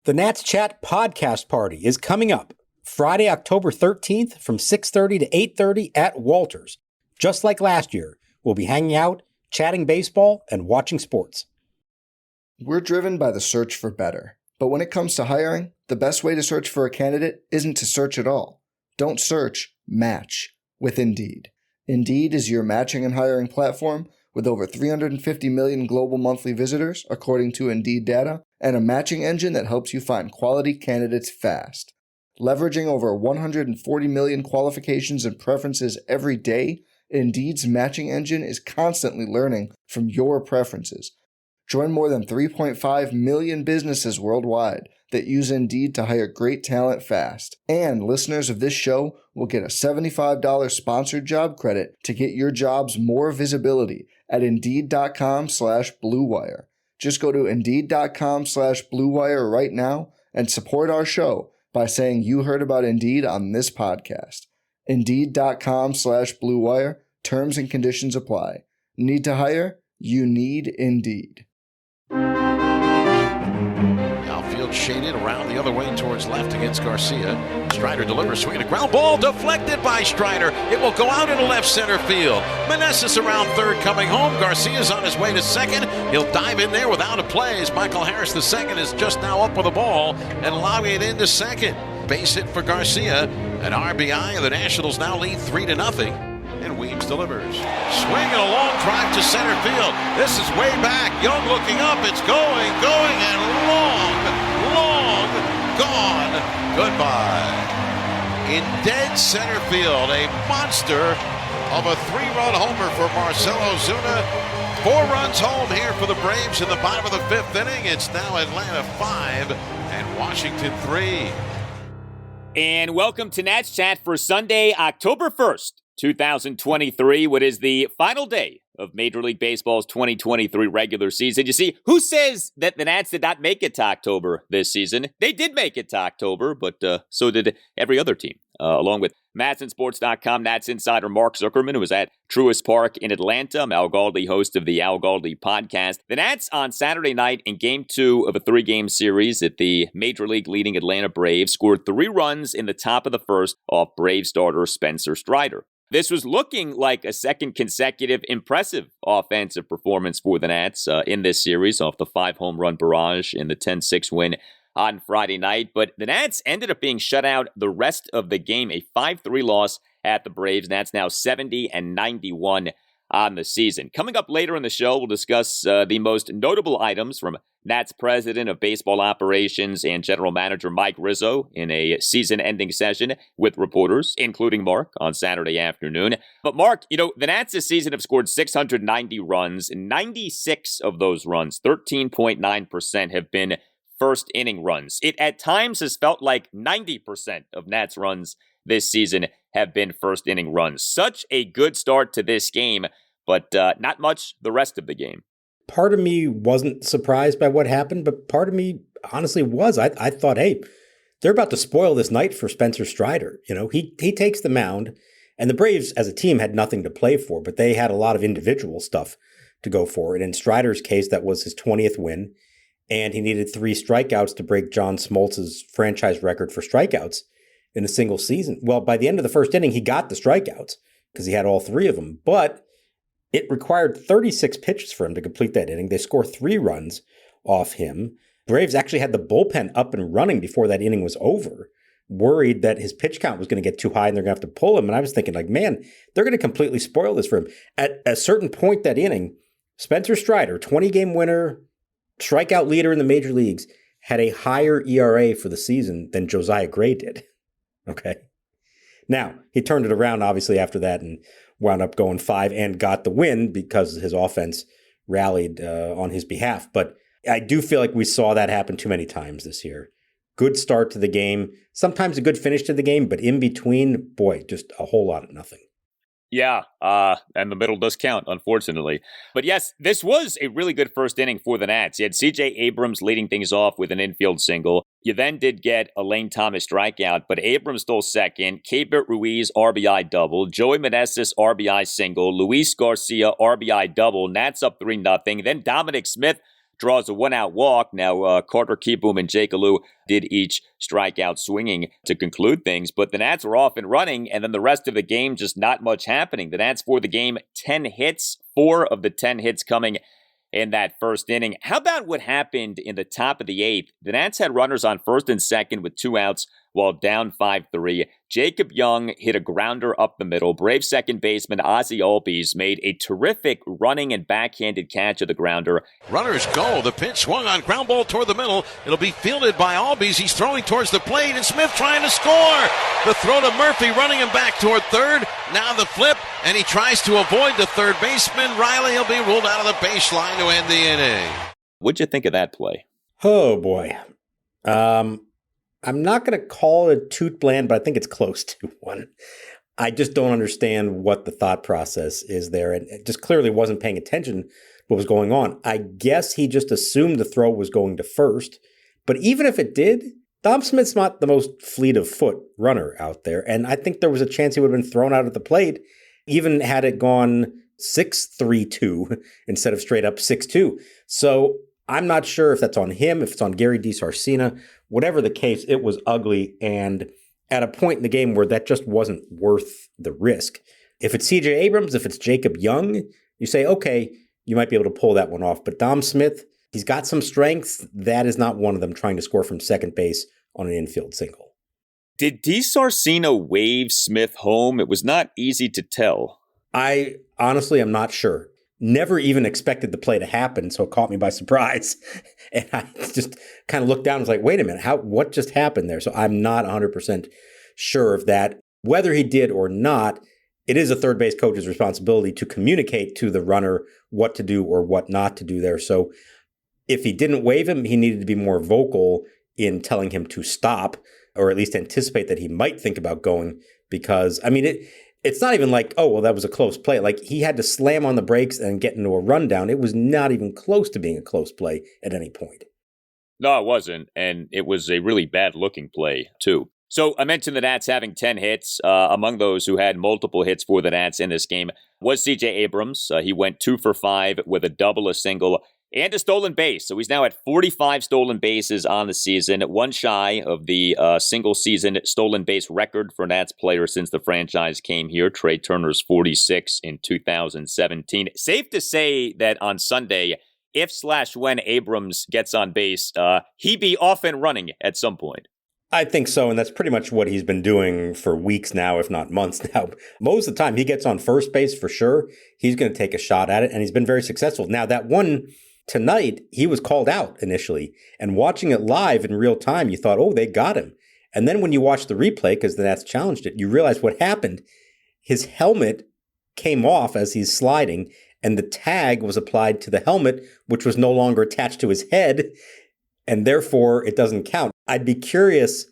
The Nats Chat podcast party is coming up Friday, October 13th from 6:30 to 8:30 at Walters. Just like last year, we'll be hanging out, chatting baseball, and watching sports. We're driven by the search for better. But when it comes to hiring, the best way to search for a candidate isn't to search at all. Don't search, match with Indeed. Indeed is your matching and hiring platform with over 350 million global monthly visitors, according to Indeed data, and a matching engine that helps you find quality candidates fast. Leveraging over 140 million qualifications and preferences every day, Indeed's matching engine is constantly learning from your preferences. Join more than 3.5 million businesses worldwide that use Indeed to hire great talent fast. And listeners of this show will get a $75 sponsored job credit to get your jobs more visibility at Indeed.com/Blue Wire. Just go to Indeed.com/Blue Wire right now and support our show by saying you heard about Indeed on this podcast. Indeed.com/Blue Wire. Terms and conditions apply. Need to hire? You need Indeed. Outfield shaded around the other way towards left against Garcia. Strider delivers, swing, a ground ball deflected by Strider. It will go out into left center field. Meneses around third coming home. Garcia's on his way to second. He'll dive in there without a play as Michael Harris the second is just now up with the ball and lobbing it into second. Base hit for Garcia. An RBI, and the Nationals now lead 3-0. And Weems delivers. Swing and a long drive to center field. This is way back. Young looking up. It's going, and long gone. Goodbye. In dead center field, a monster of a 3-run homer for Marcell Ozuna. 4 runs home here for the Braves in the bottom of the 5th inning. It's now Atlanta 5 and Washington 3. And welcome to Nats Chat for Sunday, October 1st. 2023, what is the final day of Major League Baseball's 2023 regular season. You see, who says that the Nats did not make it to October this season? They did make it to October, but so did every other team. Along with MatsonSports.com Nats insider Mark Zuckerman, who was at Truist Park in Atlanta. I'm Al Galdi, host of the Al Galdi podcast. The Nats on Saturday night in Game 2 of a 3-game series at the Major League leading Atlanta Braves scored 3 runs in the top of the first off Braves starter Spencer Strider. This was looking like a second consecutive impressive offensive performance for the Nats in this series off the 5-home run barrage in the 10-6 win on Friday night. But the Nats ended up being shut out the rest of the game, a 5-3 loss at the Braves. Nats now 70-91 on the season. Coming up later in the show, we'll discuss the most notable items from Nats president of baseball operations and general manager Mike Rizzo in a season-ending session with reporters, including Mark, on Saturday afternoon. But Mark, the Nats this season have scored 690 runs, and 96 of those runs, 13.9%, have been first-inning runs. It at times has felt like 90% of Nats runs this season have been first-inning runs. Such a good start to this game, but not much the rest of the game. Part of me wasn't surprised by what happened, but part of me honestly was. I thought, hey, they're about to spoil this night for Spencer Strider. He takes the mound, and the Braves as a team had nothing to play for, but they had a lot of individual stuff to go for. And in Strider's case, that was his 20th win, and he needed 3 strikeouts to break John Smoltz's franchise record for strikeouts in a single season. Well, by the end of the first inning, he got the strikeouts because he had all 3 of them, but it required 36 pitches for him to complete that inning. They score 3 runs off him. Braves actually had the bullpen up and running before that inning was over, worried that his pitch count was going to get too high and they're going to have to pull him. And I was thinking, man, they're going to completely spoil this for him. At a certain point that inning, Spencer Strider, 20-game winner, strikeout leader in the major leagues, had a higher ERA for the season than Josiah Gray did. Okay. Now, he turned it around, obviously, after that and wound up going 5 and got the win because his offense rallied on his behalf. But I do feel like we saw that happen too many times this year. Good start to the game, sometimes a good finish to the game, but in between, boy, just a whole lot of nothing. Yeah, and the middle does count, unfortunately. But yes, this was a really good first inning for the Nats. You had C.J. Abrams leading things off with an infield single. You then did get a Lane Thomas strikeout, but Abrams stole second. Keibert Ruiz RBI double. Joey Meneses RBI single. Luis Garcia RBI double. Nats up 3-0. Then Dominic Smith draws a one-out walk. Now, Carter Kieboom and Jake Alou did each strike out swinging to conclude things, but the Nats were off and running, and then the rest of the game, just not much happening. The Nats for the game, 10 hits, 4 of the 10 hits coming in that first inning. How about what happened in the top of the 8th? The Nats had runners on first and second with 2 outs while down 5-3. Jacob Young hit a grounder up the middle. Brave second baseman Ozzie Albies made a terrific running and backhanded catch of the grounder. Runners go. The pitch swung on, ground ball toward the middle. It'll be fielded by Albies. He's throwing towards the plate, and Smith trying to score. The throw to Murphy, running him back toward third. Now the flip, and he tries to avoid the third baseman. Riley will be ruled out of the baseline to end the inning. What'd you think of that play? Oh, boy. I'm not going to call it a toot bland, but I think it's close to one. I just don't understand what the thought process is there. And it just clearly wasn't paying attention to what was going on. I guess he just assumed the throw was going to first. But even if it did, Dom Smith's not the most fleet of foot runner out there. And I think there was a chance he would have been thrown out at the plate, even had it gone 6-3-2 instead of straight up 6-2. So I'm not sure if that's on him, if it's on Gary DiSarcina. Whatever the case, it was ugly, and at a point in the game where that just wasn't worth the risk. If it's CJ Abrams, if it's Jacob Young, you say, okay, you might be able to pull that one off. But Dom Smith, he's got some strengths. That is not one of them, trying to score from second base on an infield single. Did DiSarcina wave Smith home? It was not easy to tell. I honestly am not sure. Never even expected the play to happen, so it caught me by surprise. And I just kind of looked down and was like, wait a minute, what just happened there? So I'm not 100% sure of that. Whether he did or not, it is a third base coach's responsibility to communicate to the runner what to do or what not to do there. So if he didn't wave him, he needed to be more vocal in telling him to stop, or at least anticipate that he might think about going, because, I mean, it's not even like, oh, well, that was a close play. Like, he had to slam on the brakes and get into a rundown. It was not even close to being a close play at any point. No, it wasn't. And it was a really bad-looking play, too. So I mentioned the Nats having 10 hits. Among those who had multiple hits for the Nats in this game was C.J. Abrams. He went 2 for 5 with a double, a single, and a stolen base. So he's now at 45 stolen bases on the season, one shy of the single-season stolen base record for Nats players since the franchise came here. Trea Turner's 46 in 2017. Safe to say that on Sunday, if/when Abrams gets on base, he be off and running at some point. I think so, and that's pretty much what he's been doing for weeks now, if not months now. Most of the time, he gets on first base for sure. He's going to take a shot at it, and he's been very successful. Now, that one tonight, he was called out initially, and watching it live in real time, you thought, oh, they got him. And then when you watch the replay, because the Nats challenged it, you realize what happened. His helmet came off as he's sliding, and the tag was applied to the helmet, which was no longer attached to his head, and therefore it doesn't count. I'd be curious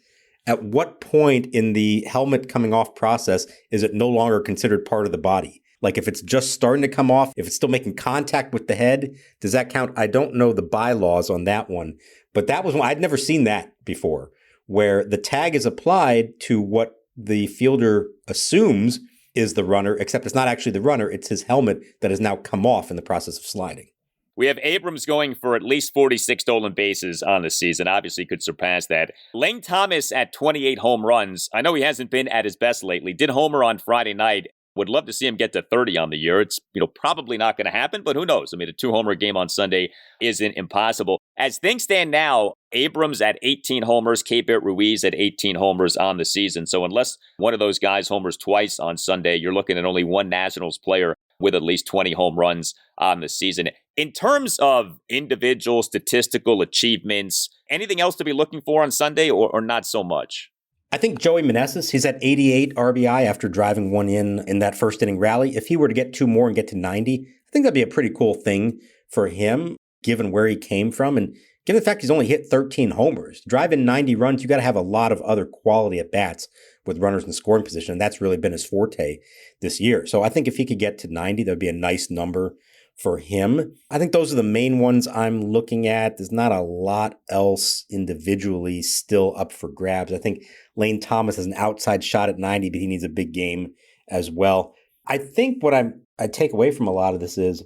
at what point in the helmet coming off process is it no longer considered part of the body? Like, if it's just starting to come off, if it's still making contact with the head, does that count? I don't know the bylaws on that one, but that was one, I'd never seen that before, where the tag is applied to what the fielder assumes is the runner, except it's not actually the runner, it's his helmet that has now come off in the process of sliding. We have Abrams going for at least 46 stolen bases on the season. Obviously could surpass that. Lane Thomas at 28 home runs. I know he hasn't been at his best lately. Did homer on Friday night. Would love to see him get to 30 on the year. It's, probably not going to happen, but who knows? I mean, a 2-homer game on Sunday isn't impossible. As things stand now, Abrams at 18 homers, Keibert Ruiz at 18 homers on the season. So unless one of those guys homers twice on Sunday, you're looking at only one Nationals player with at least 20 home runs on the season. In terms of individual statistical achievements, anything else to be looking for on Sunday or not so much? I think Joey Meneses, he's at 88 RBI after driving one in that first inning rally. If he were to get 2 more and get to 90, I think that'd be a pretty cool thing for him, given where he came from. And given the fact he's only hit 13 homers, driving 90 runs, you got to have a lot of other quality at bats with runners in scoring position. And that's really been his forte this year. So I think if he could get to 90, that'd be a nice number for him. I think those are the main ones I'm looking at. There's not a lot else individually still up for grabs. I think Lane Thomas has an outside shot at 90, but he needs a big game as well. I think what I take away from a lot of this is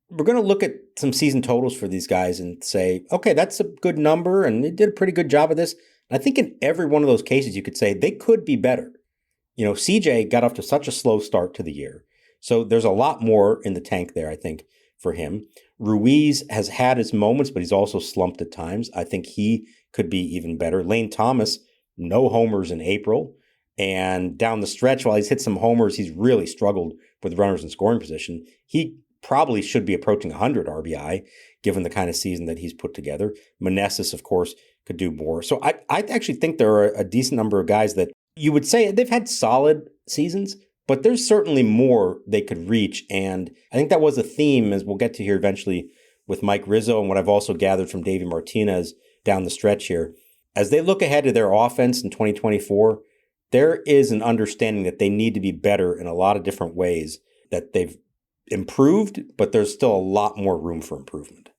we're going to look at some season totals for these guys and say, okay, that's a good number, and they did a pretty good job of this. And I think in every one of those cases, you could say they could be better. CJ got off to such a slow start to the year. So there's a lot more in the tank there, I think, for him. Ruiz has had his moments, but he's also slumped at times. I think he could be even better. Lane Thomas, no homers in April. And down the stretch, while he's hit some homers, he's really struggled with runners in scoring position. He probably should be approaching 100 RBI, given the kind of season that he's put together. Meneses, of course, could do more. So I actually think there are a decent number of guys that you would say they've had solid seasons, but there's certainly more they could reach. And I think that was a theme, as we'll get to here eventually, with Mike Rizzo and what I've also gathered from Davey Martinez down the stretch here. As they look ahead to their offense in 2024, there is an understanding that they need to be better in a lot of different ways, that they've improved, but there's still a lot more room for improvement.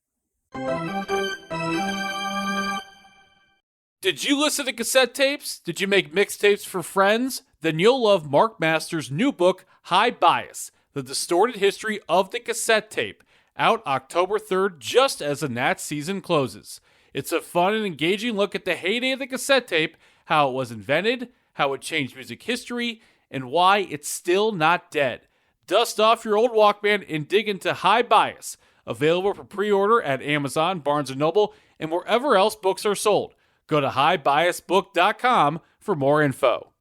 Did you listen to cassette tapes? Did you make mixtapes for friends? Then you'll love Mark Masters' new book, High Bias, The Distorted History of the Cassette Tape, out October 3rd, just as the Nats season closes. It's a fun and engaging look at the heyday of the cassette tape, how it was invented, how it changed music history, and why it's still not dead. Dust off your old Walkman and dig into High Bias, available for pre-order at Amazon, Barnes & Noble, and wherever else books are sold. Go to highbiasbook.com for more info.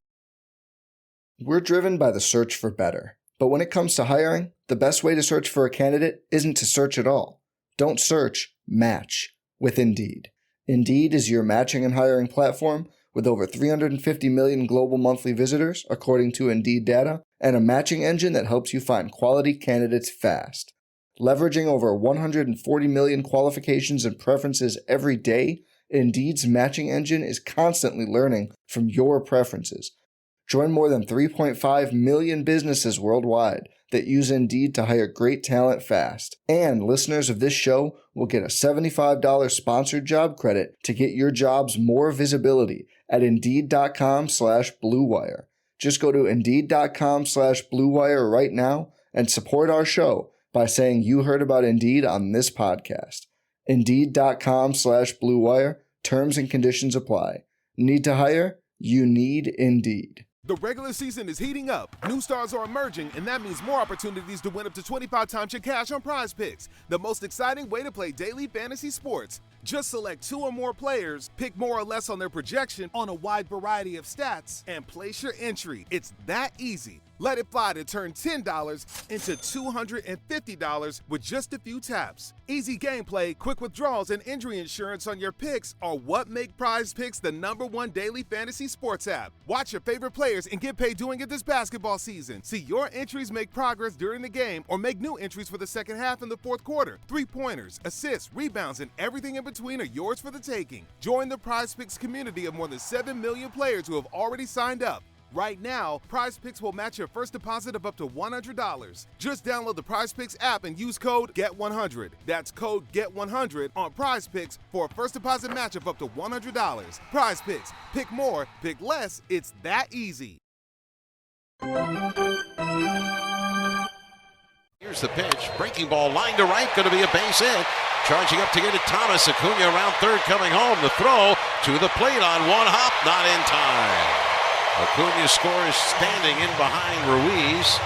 We're driven by the search for better. But when it comes to hiring, the best way to search for a candidate isn't to search at all. Don't search, match with Indeed. Indeed is your matching and hiring platform with over 350 million global monthly visitors, according to Indeed data, and a matching engine that helps you find quality candidates fast. Leveraging over 140 million qualifications and preferences every day, Indeed's matching engine is constantly learning from your preferences. Join more than 3.5 million businesses worldwide that use Indeed to hire great talent fast. And listeners of this show will get a $75 sponsored job credit to get your jobs more visibility at Indeed.com/Blue Wire. Just go to Indeed.com/Blue Wire right now and support our show by saying you heard about Indeed on this podcast. Indeed.com/Blue Wire. Terms and conditions apply. Need to hire? You need Indeed. The regular season is heating up. New stars are emerging, and that means more opportunities to win up to 25 times your cash on Prize Picks, the most exciting way to play daily fantasy sports. Just select 2 or more players, pick more or less on their projection on a wide variety of stats, and place your entry. It's that easy. Let it fly to turn $10 into $250 with just a few taps. Easy gameplay, quick withdrawals, and injury insurance on your picks are what make Prize Picks the #1 daily fantasy sports app. Watch your favorite players and get paid doing it this basketball season. See your entries make progress during the game or make new entries for the second half and the fourth quarter. 3-pointers, assists, rebounds, and everything in between are yours for the taking. Join the Prize Picks community of more than 7 million players who have already signed up. Right now, Prize Picks will match your first deposit of up to $100. Just download the Prize Picks app and use code GET100. That's code GET100 on Prize Picks for a first deposit match of up to $100. Prize Picks. Pick more, pick less. It's that easy. Here's the pitch. Breaking ball, line to right, going to be a base hit. Charging up to get it, Thomas. Acuna around third, coming home. The throw to the plate on one hop, not in time. Acuna scores standing in behind Ruiz.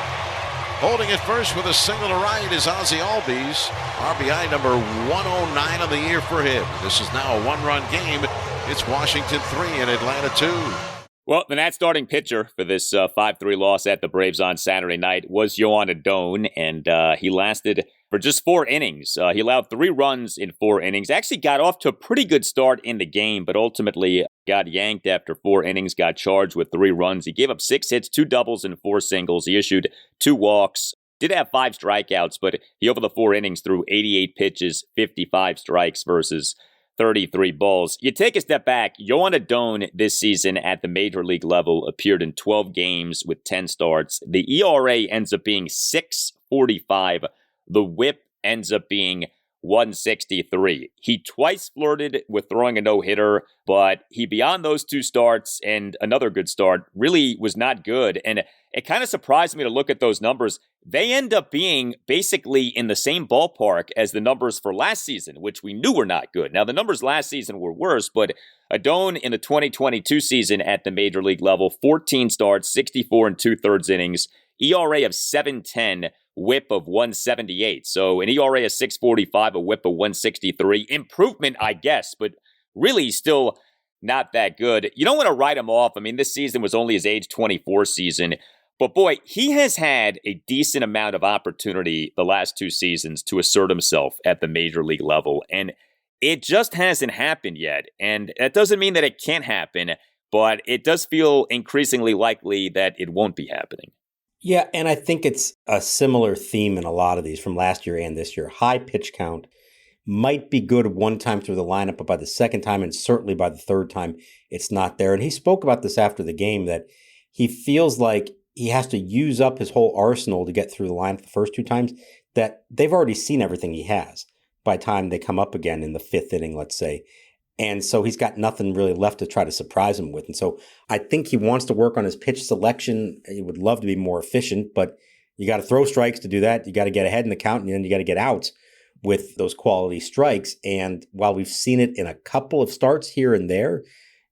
Holding it first with a single to right is Ozzie Albies. RBI number 109 of the year for him. This is now a one-run game. It's Washington 3 and Atlanta 2. Well, the Nats starting pitcher for this 5-3 loss at the Braves on Saturday night was Joan Adon, and he lasted for just 4 innings. He allowed 3 runs in 4 innings. Actually got off to a pretty good start in the game, but ultimately got yanked after 4 innings, got charged with 3 runs. He gave up 6 hits, 2 doubles, and 4 singles. He issued 2 walks. Did have 5 strikeouts, but he over the 4 innings threw 88 pitches, 55 strikes versus 33 balls. You take a step back, Joan Adon this season at the major league level appeared in 12 games with 10 starts. The ERA ends up being 6.45. The whip ends up being 163. He twice flirted with throwing a no-hitter, but he, beyond those two starts and another good start, really was not good. And it kind of surprised me to look at those numbers. They end up being basically in the same ballpark as the numbers for last season, which we knew were not good. Now, the numbers last season were worse, but Adon in the 2022 season at the major league level, 14 starts, 64 and 2/3 innings, ERA of 7.10, whip of 178. So an ERA of 6.45, a whip of 163. Improvement, I guess, but really still not that good. You don't want to write him off. I mean, this season was only his age 24 season. But boy, he has had a decent amount of opportunity the last two seasons to assert himself at the major league level. And it just hasn't happened yet. And that doesn't mean that it can't happen, but it does feel increasingly likely that it won't be happening. Yeah, and I think it's a similar theme in a lot of these from last year and this year. High pitch count might be good one time through the lineup, but by the second time and certainly by the third time, it's not there. And he spoke about this after the game, that he feels like he has to use up his whole arsenal to get through the lineup the first two times, that they've already seen everything he has by the time they come up again in the fifth inning, let's say. And so he's got nothing really left to try to surprise him with. And so I think he wants to work on his pitch selection. He would love to be more efficient, but you got to throw strikes to do that. You got to get ahead in the count, and then you got to get outs with those quality strikes. And while we've seen it in a couple of starts here and there,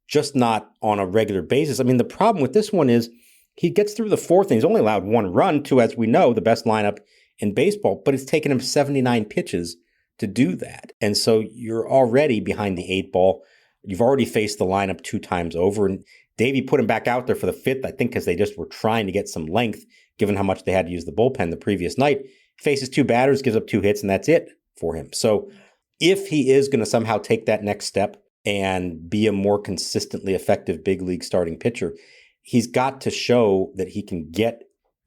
just not on a regular basis. I mean, the problem with this one is he gets through the fourth inning. He's only allowed one run to, as we know, the best lineup in baseball, but it's taken him 79 pitches to do that. And so you're already behind the eight ball. You've already faced the lineup two times over. And Davey put him back out there for the fifth, I think, because they just were trying to get some length, given how much they had to use the bullpen the previous night. Faces two batters, gives up two hits, and that's it for him. So if he is going to somehow take that next step and be a more consistently effective big league starting pitcher, he's got to show that he can get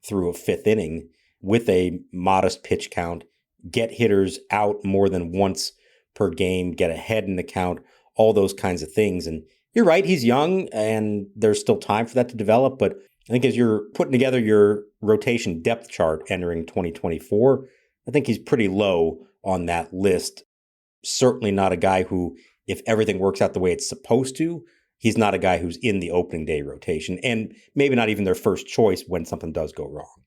through a fifth inning with a modest pitch count, get hitters out more than once per game, get ahead in the count, all those kinds of things. And you're right, he's young and there's still time for that to develop. But I think as you're putting together your rotation depth chart entering 2024, I think he's pretty low on that list. Certainly not a guy who, if everything works out the way it's supposed to, he's not a guy who's in the opening day rotation, and maybe not even their first choice when something does go wrong.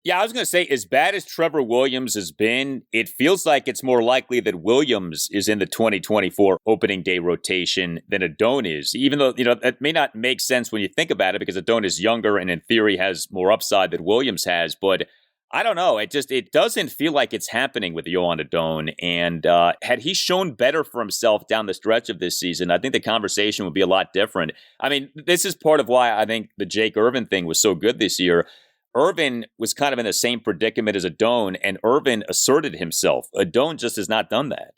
Yeah, I was going to say, as bad as Trevor Williams has been, it feels like it's more likely that Williams is in the 2024 opening day rotation than Adon is, even though, that may not make sense when you think about it because Adon is younger and in theory has more upside than Williams has. But I don't know. It doesn't feel like it's happening with Joan Adon. And had he shown better for himself down the stretch of this season, I think the conversation would be a lot different. I mean, this is part of why I think the Jake Irvin thing was so good this year. Irvin was kind of in the same predicament as Adon, and Irvin asserted himself. Adon just has not done that.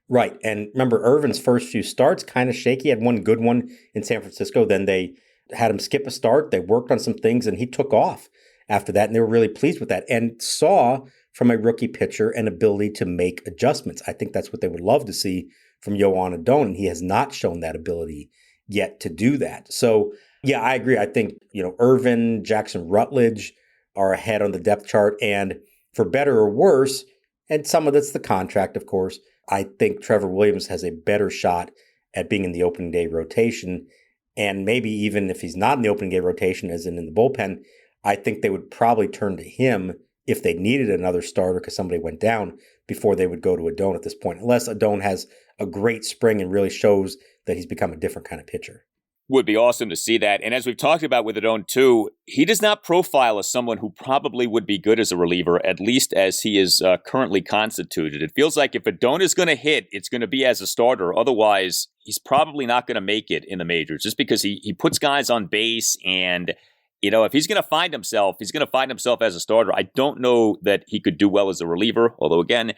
Right. And remember, Irvin's first few starts, kind of shaky. He had one good one in San Francisco. Then they had him skip a start. They worked on some things, and he took off after that. And they were really pleased with that and saw from a rookie pitcher an ability to make adjustments. I think that's what they would love to see from Joan Adon. And he has not shown that ability yet to do that. So, yeah, I agree. I think, Irvin, Jackson Rutledge are ahead on the depth chart. And for better or worse, and some of that's the contract, of course, I think Trevor Williams has a better shot at being in the opening day rotation. And maybe even if he's not in the opening day rotation, as in the bullpen, I think they would probably turn to him if they needed another starter because somebody went down before they would go to Adon at this point, unless Adon has a great spring and really shows that he's become a different kind of pitcher. Would be awesome to see that. And as we've talked about with Adon too, he does not profile as someone who probably would be good as a reliever, at least as he is currently constituted. It feels like if Adon is going to hit, it's going to be as a starter. Otherwise, he's probably not going to make it in the majors just because he puts guys on base. And, if he's going to find himself, he's going to find himself as a starter. I don't know that he could do well as a reliever, although again,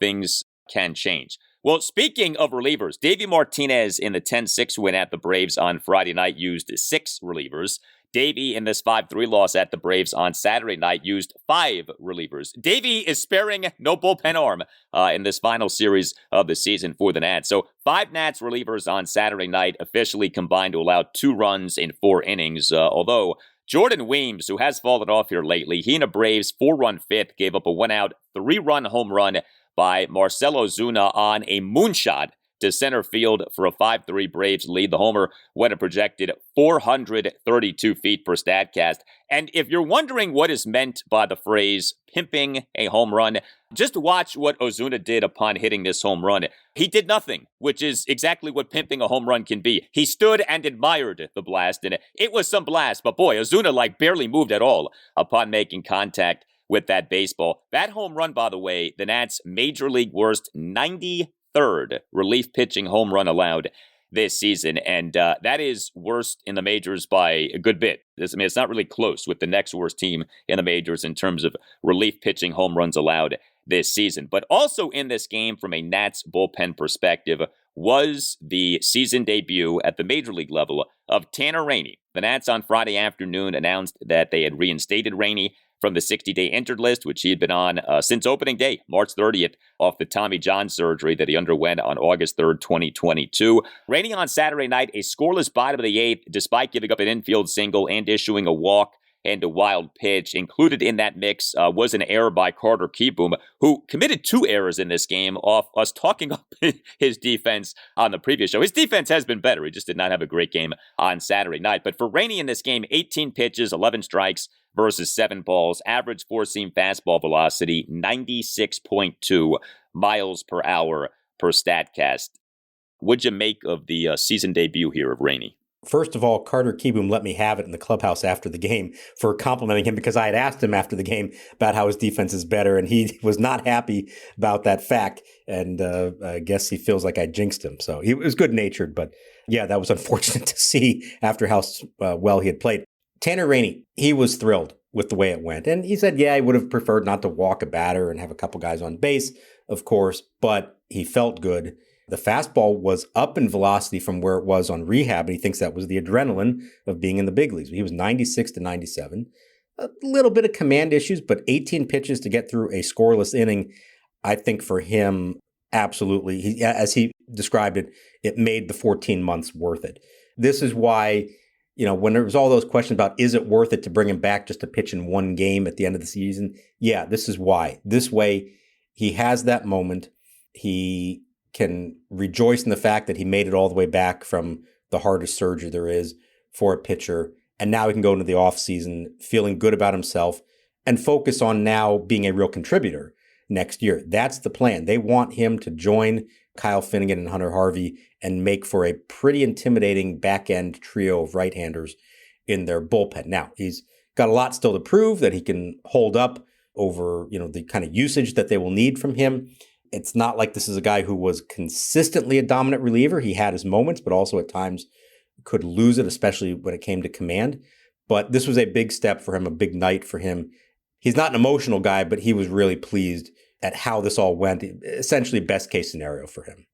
things can change. Well, speaking of relievers, Davey Martinez in the 10-6 win at the Braves on Friday night used 6 relievers. Davey in this 5-3 loss at the Braves on Saturday night used 5 relievers. Davey is sparing no bullpen arm in this final series of the season for the Nats. So 5 Nats relievers on Saturday night officially combined to allow 2 runs in 4 innings, although Jordan Weems, who has fallen off here lately, he and a Braves 4-run fifth gave up a 1-out, 3-run home run by Marcell Ozuna on a moonshot to center field for a 5-3 Braves lead. The homer went a projected 432 feet per Statcast. And if you're wondering what is meant by the phrase pimping a home run, just watch what Ozuna did upon hitting this home run. He did nothing, which is exactly what pimping a home run can be. He stood and admired the blast, and it was some blast, but boy, Ozuna barely moved at all upon making contact with that baseball. That home run, by the way, the Nats' major league worst 93rd relief pitching home run allowed this season, and that is worst in the majors by a good bit. It's not really close with the next worst team in the majors in terms of relief pitching home runs allowed this season. But also in this game, from a Nats bullpen perspective, was the season debut at the major league level of Tanner Rainey. The Nats on Friday afternoon announced that they had reinstated Rainey from the 60-day injured list, which he had been on since opening day, March 30th, off the Tommy John surgery that he underwent on August 3rd, 2022. Rainey on Saturday night, a scoreless bottom of the eighth, despite giving up an infield single and issuing a walk and a wild pitch. Included in that mix was an error by Carter Kieboom, who committed 2 errors in this game off us talking up his defense on the previous show. His defense has been better. He just did not have a great game on Saturday night. But for Rainey in this game, 18 pitches, 11 strikes versus 7 balls, average four-seam fastball velocity, 96.2 miles per hour per Statcast. What'd you make of the season debut here of Rainey? First of all, Carter Kieboom let me have it in the clubhouse after the game for complimenting him, because I had asked him after the game about how his defense is better, and he was not happy about that fact. And I guess he feels like I jinxed him. So he was good-natured, but yeah, that was unfortunate to see after how well he had played. Tanner Rainey, he was thrilled with the way it went. And he said, yeah, he would have preferred not to walk a batter and have a couple guys on base, of course, but he felt good. The fastball was up in velocity from where it was on rehab, and he thinks that was the adrenaline of being in the big leagues. He was 96 to 97. A little bit of command issues, but 18 pitches to get through a scoreless inning, I think for him, absolutely, as he described it, it made the 14 months worth it. This is why, when there was all those questions about, is it worth it to bring him back just to pitch in one game at the end of the season? Yeah, this is why. This way, he has that moment. He can rejoice in the fact that he made it all the way back from the hardest surgery there is for a pitcher. And now he can go into the offseason feeling good about himself and focus on now being a real contributor next year. That's the plan. They want him to join Kyle Finnegan and Hunter Harvey and make for a pretty intimidating back-end trio of right-handers in their bullpen. Now, he's got a lot still to prove that he can hold up over, the kind of usage that they will need from him. It's not like this is a guy who was consistently a dominant reliever. He had his moments, but also at times could lose it, especially when it came to command. But this was a big step for him, a big night for him. He's not an emotional guy, but he was really pleased at how this all went. Essentially, best case scenario for him.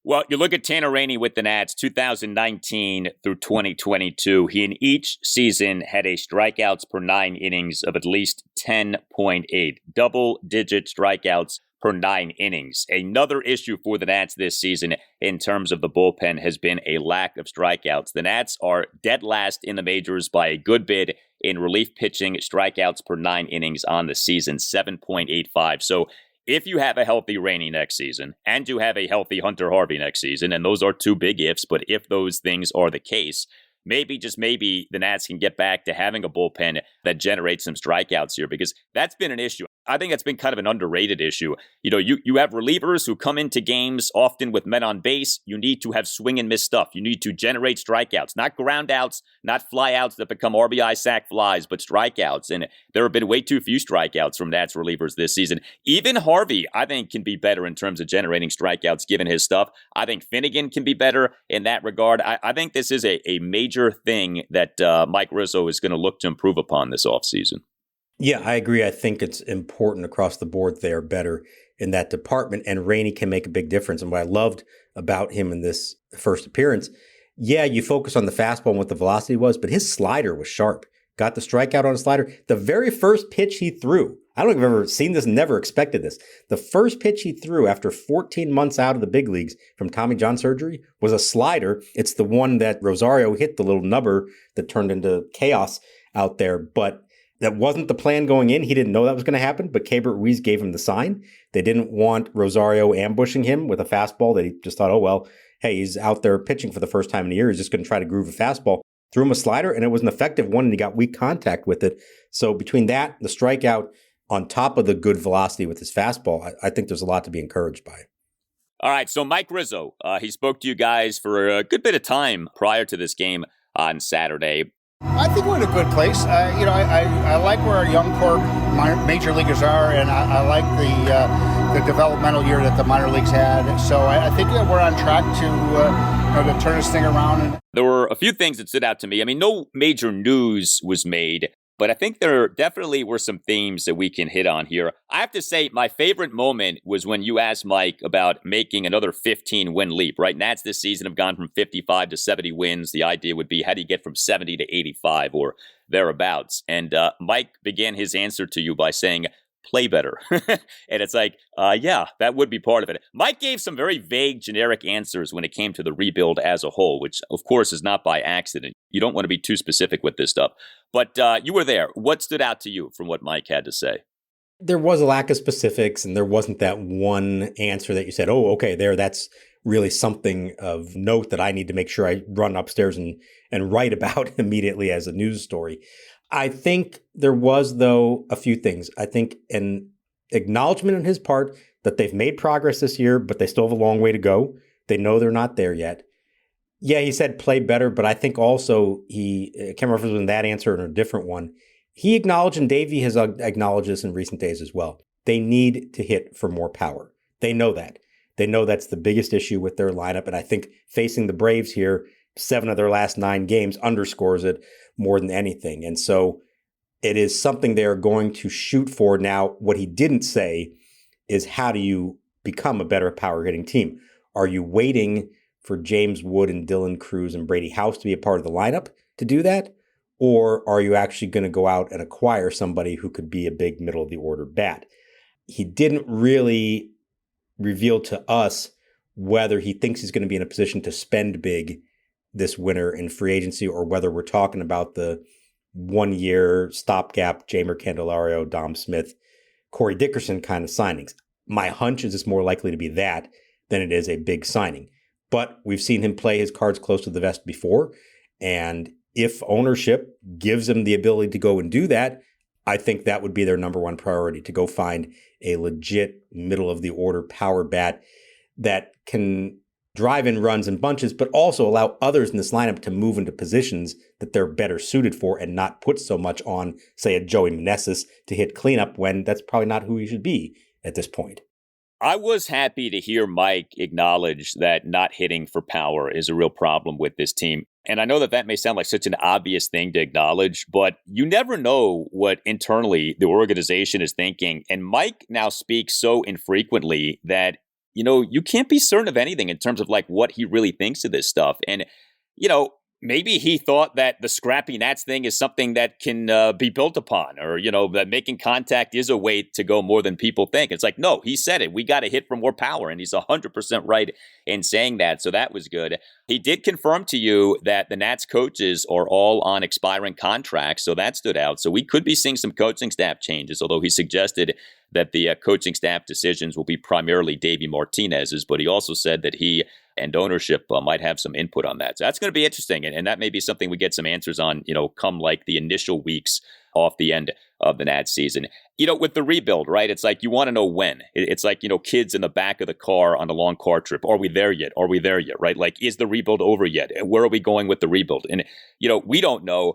Well, you look at Tanner Rainey with the Nats, 2019 through 2022. He in each season had a strikeouts per 9 innings of at least 10.8. Double-digit strikeouts per 9 innings. Another issue for the Nats this season in terms of the bullpen has been a lack of strikeouts. The Nats are dead last in the majors by a good bit in relief pitching strikeouts per 9 innings on the season, 7.85. So if you have a healthy Rainey next season and you have a healthy Hunter Harvey next season, and those are 2 big ifs, but if those things are the case, maybe, just maybe, the Nats can get back to having a bullpen that generates some strikeouts here, because that's been an issue. I think that's been kind of an underrated issue. You have relievers who come into games often with men on base. You need to have swing and miss stuff. You need to generate strikeouts, not ground outs, not fly outs that become RBI sac flies, but strikeouts. And there have been way too few strikeouts from Nats relievers this season. Even Harvey, I think, can be better in terms of generating strikeouts given his stuff. I think Finnegan can be better in that regard. I think this is a major thing that Mike Rizzo is going to look to improve upon this offseason. Yeah, I agree. I think it's important across the board they are better in that department, and Rainey can make a big difference. And what I loved about him in this first appearance, yeah, you focus on the fastball and what the velocity was, but his slider was sharp. Got the strikeout on a slider. The very first pitch he threw, I don't think I've ever seen this, never expected this. The first pitch he threw after 14 months out of the big leagues from Tommy John surgery was a slider. It's the one that Rosario hit, the little nubber that turned into chaos out there. But That wasn't the plan going in. He didn't know that was going to happen, but Keibert Ruiz gave him the sign. They didn't want Rosario ambushing him with a fastball that he just thought, oh, well, hey, he's out there pitching for the first time in a year. He's just going to try to groove a fastball. Threw him a slider, and it was an effective one, and he got weak contact with it. So between that, the strikeout, on top of the good velocity with his fastball, I think there's a lot to be encouraged by. All right, so Mike Rizzo, he spoke to you guys for a good bit of time prior to this game on Saturday. I think we're in a good place. I like where our young core major leaguers are, and I like the developmental year that the minor leagues had. So I think we're on track to turn this thing around. There were a few things that stood out to me. I mean, no major news was made, but I think there definitely were some themes that we can hit on here. I have to say, my favorite moment was when you asked Mike about making another 15-win leap, right? Nats this season have gone from 55 to 70 wins. The idea would be, how do you get from 70 to 85 or thereabouts? And Mike began his answer to you by saying, play better. And it's like, yeah, that would be part of it. Mike gave some very vague, generic answers when it came to the rebuild as a whole, which, of course, is not by accident. You don't want to be too specific with this stuff. But you were there. What stood out to you from what Mike had to say? There was a lack of specifics, and there wasn't that one answer that you said, oh, okay, that's really something of note that I need to make sure I run upstairs and write about immediately as a news story. I think there was, though, a few things. I think an acknowledgement on his part that they've made progress this year, but they still have a long way to go. They know they're not there yet. Yeah, he said play better, but I think also I can't remember if it was in that answer or in a different one. He acknowledged, and Davey has acknowledged this in recent days as well, they need to hit for more power. They know that. They know that's the biggest issue with their lineup, and I think facing the Braves here, 7 of their last 9 games underscores it more than anything. And so it is something they're going to shoot for. Now, what he didn't say is, how do you become a better power hitting team? Are you waiting for James Wood and Dylan Cruz and Brady House to be a part of the lineup to do that? Or are you actually going to go out and acquire somebody who could be a big middle of the order bat? He didn't really reveal to us whether he thinks he's going to be in a position to spend big this winter in free agency, or whether we're talking about the 1-year stopgap Jamer Candelario, Dom Smith, Corey Dickerson kind of signings. My hunch is it's more likely to be that than it is a big signing. But we've seen him play his cards close to the vest before. And if ownership gives him the ability to go and do that, I think that would be their number one priority, to go find a legit middle of the order power bat that can drive in runs in bunches, but also allow others in this lineup to move into positions that they're better suited for, and not put so much on, say, a Joey Meneses to hit cleanup, when that's probably not who he should be at this point. I was happy to hear Mike acknowledge that not hitting for power is a real problem with this team. And I know that may sound like such an obvious thing to acknowledge, but you never know what internally the organization is thinking. And Mike now speaks so infrequently that, you can't be certain of anything in terms of like what he really thinks of this stuff. And, maybe he thought that the scrappy Nats thing is something that can be built upon, or, that making contact is a way to go more than people think. It's like, no, he said it. We got to hit for more power. And he's 100% right in saying that. So that was good. He did confirm to you that the Nats coaches are all on expiring contracts. So that stood out. So we could be seeing some coaching staff changes, although he suggested that the coaching staff decisions will be primarily Davey Martinez's. But he also said that he and ownership might have some input on that. So that's going to be interesting. And that may be something we get some answers on, come like the initial weeks off the end of the Nats season. With the rebuild, right? It's like you want to know when. It's like, kids in the back of the car on a long car trip. Are we there yet? Are we there yet? Right? Like, is the rebuild over yet? Where are we going with the rebuild? And, we don't know.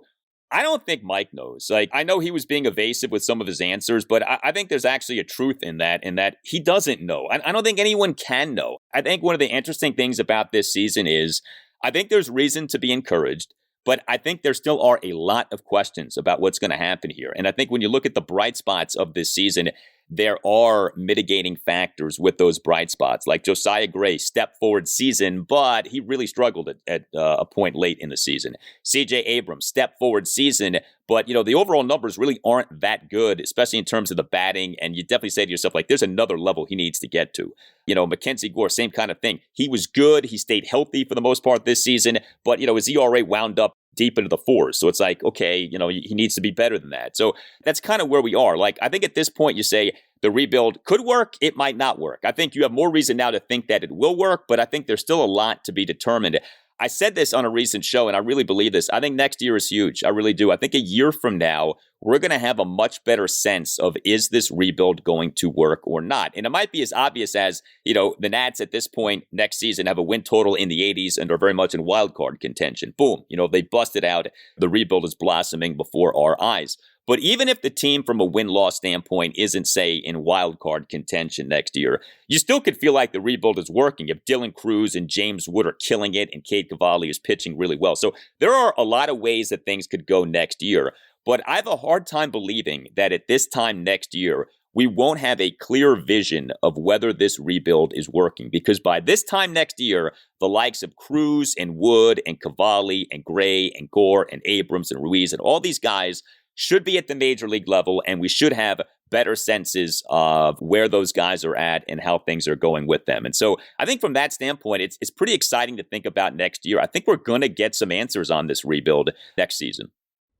I don't think Mike knows. Like, I know he was being evasive with some of his answers, but I think there's actually a truth in that he doesn't know. I don't think anyone can know. I think one of the interesting things about this season is I think there's reason to be encouraged, but I think there still are a lot of questions about what's going to happen here. And I think when you look at the bright spots of this season, there are mitigating factors with those bright spots, like Josiah Gray, step forward season, but he really struggled at a point late in the season. CJ Abrams, step forward season, but the overall numbers really aren't that good, especially in terms of the batting. And you definitely say to yourself, like, there's another level he needs to get to. Mackenzie Gore, same kind of thing. He was good. He stayed healthy for the most part this season, but his ERA wound up deep into the fours. So it's like, okay, he needs to be better than that. So that's kind of where we are. Like, I think at this point you say the rebuild could work. It might not work. I think you have more reason now to think that it will work, but I think there's still a lot to be determined. I said this on a recent show, and I really believe this. I think next year is huge. I really do. I think a year from now, we're going to have a much better sense of, is this rebuild going to work or not? And it might be as obvious as, the Nats at this point next season have a win total in the 80s and are very much in wild card contention. Boom. They busted out. The rebuild is blossoming before our eyes. But even if the team from a win-loss standpoint isn't, say, in wild card contention next year, you still could feel like the rebuild is working if Dylan Cruz and James Wood are killing it and Cade Cavalli is pitching really well. So there are a lot of ways that things could go next year. But I have a hard time believing that at this time next year, we won't have a clear vision of whether this rebuild is working. Because by this time next year, the likes of Cruz and Wood and Cavalli and Gray and Gore and Abrams and Ruiz and all these guys should be at the major league level, and we should have better senses of where those guys are at and how things are going with them. And so I think from that standpoint, it's pretty exciting to think about next year. I think we're going to get some answers on this rebuild next season.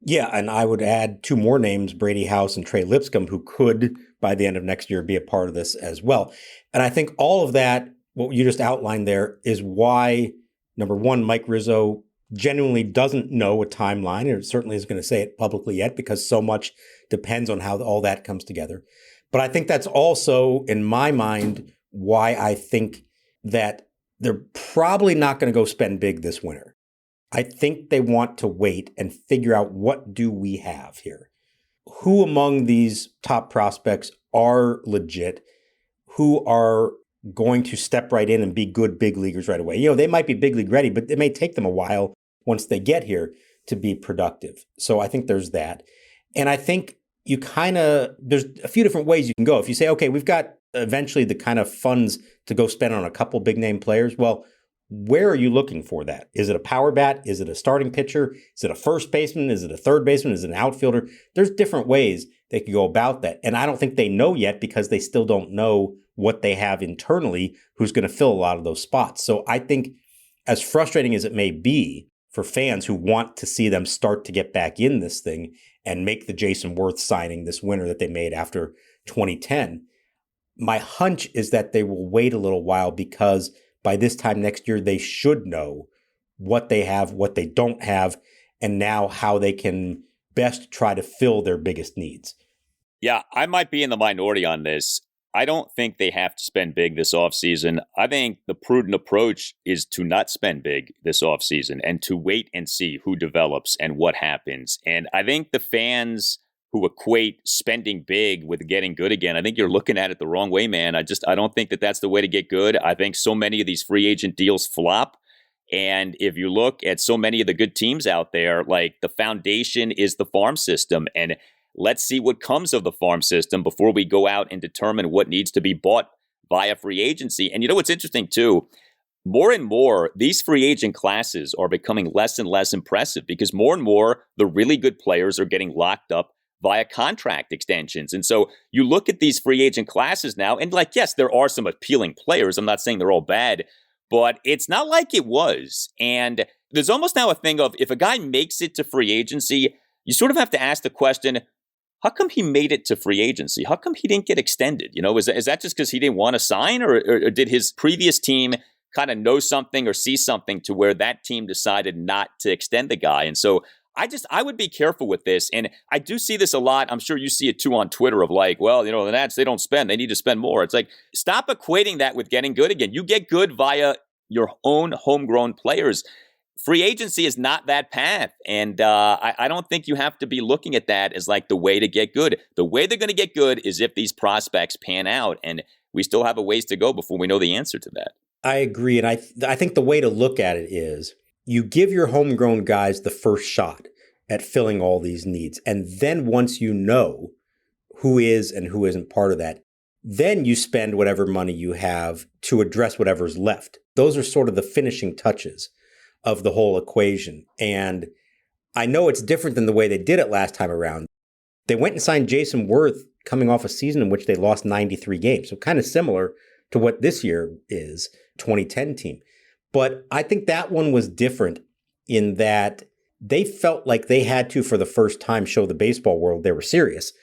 Yeah, and I would add two more names, Brady House and Trey Lipscomb, who could, by the end of next year, be a part of this as well. And I think all of that, what you just outlined there, is why, number one, Mike Rizzo genuinely doesn't know a timeline, or certainly isn't going to say it publicly yet, because so much depends on how all that comes together. But I think that's also, in my mind, why I think that they're probably not going to go spend big this winter. I think they want to wait and figure out, what do we have here? Who among these top prospects are legit? Who are going to step right in and be good big leaguers right away? They might be big league ready, but it may take them a while once they get here to be productive. So I think there's that. And I think there's a few different ways you can go. If you say, okay, we've got eventually the kind of funds to go spend on a couple big name players, well, where are you looking for that? Is it a power bat? Is it a starting pitcher? Is it a first baseman? Is it a third baseman? Is it an outfielder? There's different ways they could go about that. And I don't think they know yet, because they still don't know what they have internally, who's going to fill a lot of those spots. So I think, as frustrating as it may be for fans who want to see them start to get back in this thing and make the Jason Worth signing this winter that they made after 2010, my hunch is that they will wait a little while, because by this time next year, they should know what they have, what they don't have, and now how they can best try to fill their biggest needs. Yeah, I might be in the minority on this. I don't think they have to spend big this offseason. I think the prudent approach is to not spend big this offseason and to wait and see who develops and what happens. And I think the fans who equate spending big with getting good again, I think you're looking at it the wrong way, man. I don't think that that's the way to get good. I think so many of these free agent deals flop. And if you look at so many of the good teams out there, like, the foundation is the farm system. And let's see what comes of the farm system before we go out and determine what needs to be bought via free agency. And what's interesting too? More and more, these free agent classes are becoming less and less impressive, because more and more, the really good players are getting locked up via contract extensions. And so you look at these free agent classes now, and yes, there are some appealing players. I'm not saying they're all bad, but it's not like it was. And there's almost now a thing of, if a guy makes it to free agency, you sort of have to ask the question, how come he made it to free agency? How come he didn't get extended? Is that just because he didn't want to sign, or did his previous team kind of know something or see something to where that team decided not to extend the guy? And so I would be careful with this. And I do see this a lot. I'm sure you see it too on Twitter of the Nats, they don't spend. They need to spend more. It's like, stop equating that with getting good again. You get good via your own homegrown players. Free agency is not that path. And I don't think you have to be looking at that as the way to get good. The way they're going to get good is if these prospects pan out. And we still have a ways to go before we know the answer to that. I agree. And I think the way to look at it is, you give your homegrown guys the first shot at filling all these needs. And then once you know who is and who isn't part of that, then you spend whatever money you have to address whatever's left. Those are sort of the finishing touches of the whole equation. And I know it's different than the way they did it last time around. They went and signed Jason Worth coming off a season in which they lost 93 games. So kind of similar to what this year is, 2010 team. But I think that one was different in that they felt like they had to, for the first time, show the baseball world they were serious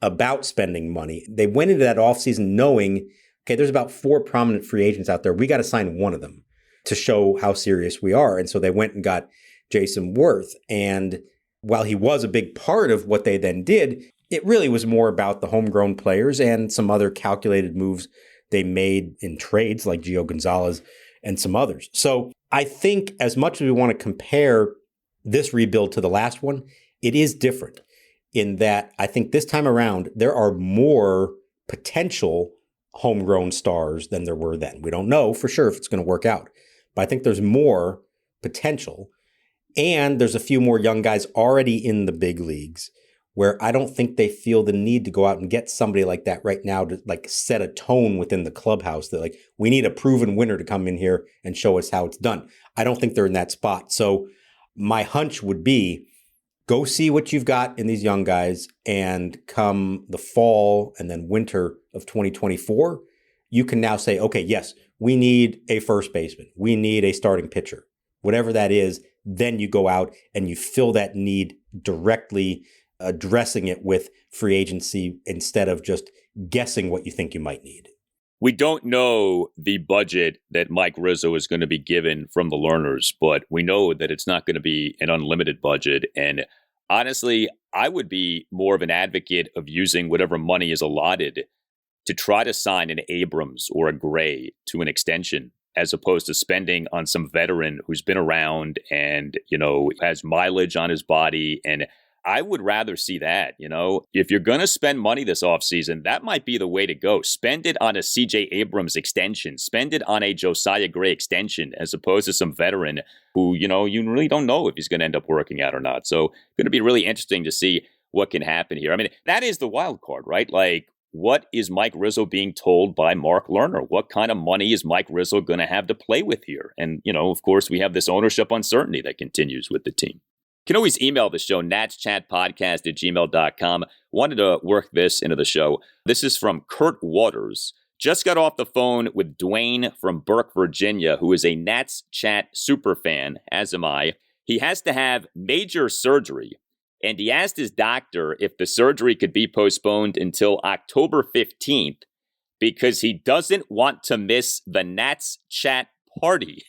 about spending money. They went into that offseason knowing, okay, there's about 4 prominent free agents out there. We got to sign one of them to show how serious we are. And so they went and got Jason Worth. And while he was a big part of what they then did, it really was more about the homegrown players and some other calculated moves they made in trades like Gio Gonzalez and some others. So I think as much as we want to compare this rebuild to the last one, it is different in that I think this time around, there are more potential homegrown stars than there were then. We don't know for sure if it's going to work out, but I think there's more potential. And there's a few more young guys already in the big leagues where I don't think they feel the need to go out and get somebody like that right now to like set a tone within the clubhouse that like, we need a proven winner to come in here and show us how it's done. I don't think they're in that spot. So my hunch would be go see what you've got in these young guys, and come the fall and then winter of 2024, you can now say, okay, yes, we need a first baseman. We need a starting pitcher, whatever that is. Then you go out and you fill that need directly, addressing it with free agency instead of just guessing what you think you might need. We don't know the budget that Mike Rizzo is going to be given from the learners, but we know that it's not going to be an unlimited budget. And honestly, I would be more of an advocate of using whatever money is allotted to try to sign an Abrams or a Gray to an extension, as opposed to spending on some veteran who's been around and, has mileage on his body. And I would rather see that, if you're going to spend money this offseason, that might be the way to go. Spend it on a CJ Abrams extension, spend it on a Josiah Gray extension, as opposed to some veteran who, you really don't know if he's going to end up working out or not. So it's going to be really interesting to see what can happen here. I mean, that is the wild card, right? Like, what is Mike Rizzo being told by Mark Lerner? What kind of money is Mike Rizzo going to have to play with here? And, of course, we have this ownership uncertainty that continues with the team. You can always email the show, natschatpodcast@gmail.com. Wanted to work this into the show. This is from Kurt Waters. Just got off the phone with Dwayne from Burke, Virginia, who is a Nats Chat superfan, as am I. He has to have major surgery, and he asked his doctor if the surgery could be postponed until October 15th because he doesn't want to miss the Nats Chat party.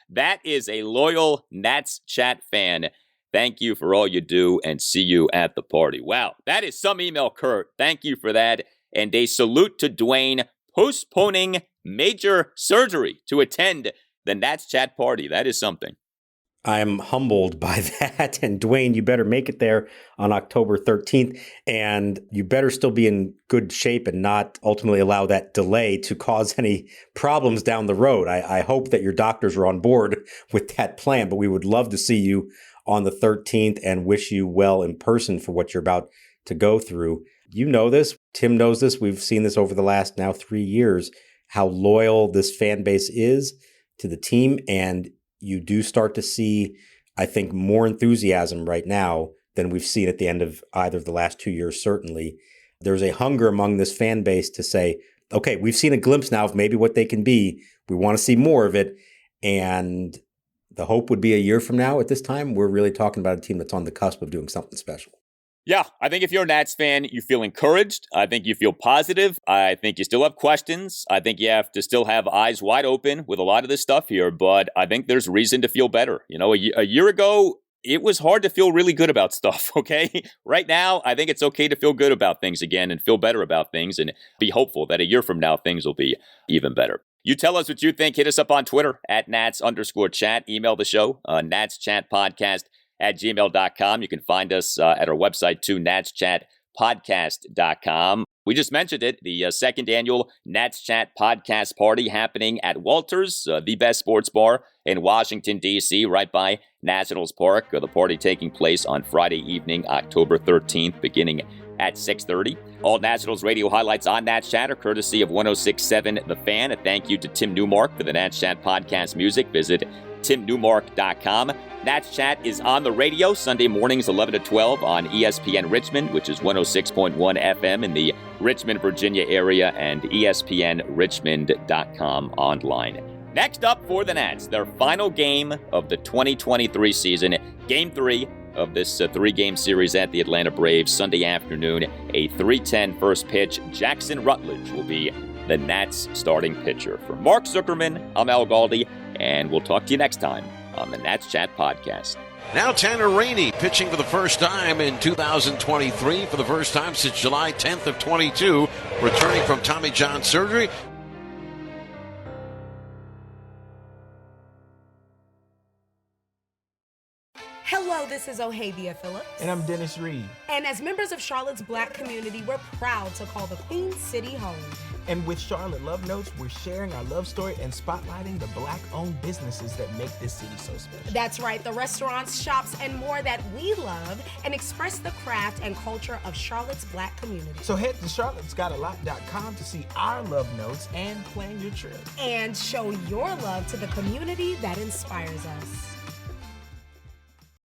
That is a loyal Nats Chat fan. Thank you for all you do, and see you at the party. Wow, that is some email, Kurt. Thank you for that. And a salute to Dwayne postponing major surgery to attend the Nats Chat party. That is something. I'm humbled by that. And Dwayne, you better make it there on October 13th. And you better still be in good shape and not ultimately allow that delay to cause any problems down the road. I hope that your doctors are on board with that plan, but we would love to see you on the 13th and wish you well in person for what you're about to go through. You know this. Tim knows this. We've seen this over the last now 3 years, how loyal this fan base is to the team. And you do start to see, I think, more enthusiasm right now than we've seen at the end of either of the last 2 years, certainly. There's a hunger among this fan base to say, okay, we've seen a glimpse now of maybe what they can be. We want to see more of it. And the hope would be a year from now at this time, we're really talking about a team that's on the cusp of doing something special. Yeah, I think if you're a Nats fan, you feel encouraged. I think you feel positive. I think you still have questions. I think you have to still have eyes wide open with a lot of this stuff here, but I think there's reason to feel better. A year ago, it was hard to feel really good about stuff, okay? Right now, I think it's okay to feel good about things again and feel better about things and be hopeful that a year from now, things will be even better. You tell us what you think. Hit us up on Twitter @Nats_chat. Email the show, natschatpodcast@gmail.com. You can find us at our website too, natschatpodcast.com. We just mentioned it, the second annual Nats Chat Podcast Party happening at Walters, the best sports bar in Washington, D.C., right by Nationals Park. The party taking place on Friday evening, October 13th, beginning at 6:30. All Nationals radio highlights on Nats Chat are courtesy of 106.7 The Fan. A thank you to Tim Newmark for the Nats Chat podcast music. Visit timnewmark.com. Nats Chat is on the radio Sunday mornings 11 to 12 on ESPN Richmond, which is 106.1 FM in the Richmond, Virginia area, and ESPNRichmond.com online. Next up for the Nats, their final game of the 2023 season, Game 3 of this three-game series at the Atlanta Braves, Sunday afternoon, a 3:10 first pitch. Jackson Rutledge will be the Nats starting pitcher. For Mark Zuckerman, I'm Al Galdi, and we'll talk to you next time on the Nats Chat Podcast. Now Tanner Rainey pitching for the first time in 2023, for the first time since July 10th of 22, returning from Tommy John surgery. Hello, this is Ohavia Phillips. And I'm Dennis Reed. And as members of Charlotte's Black community, we're proud to call the Queen City home. And with Charlotte Love Notes, we're sharing our love story and spotlighting the Black-owned businesses that make this city so special. That's right, the restaurants, shops, and more that we love and express the craft and culture of Charlotte's Black community. So head to charlottesgotalot.com to see our love notes and plan your trip. And show your love to the community that inspires us.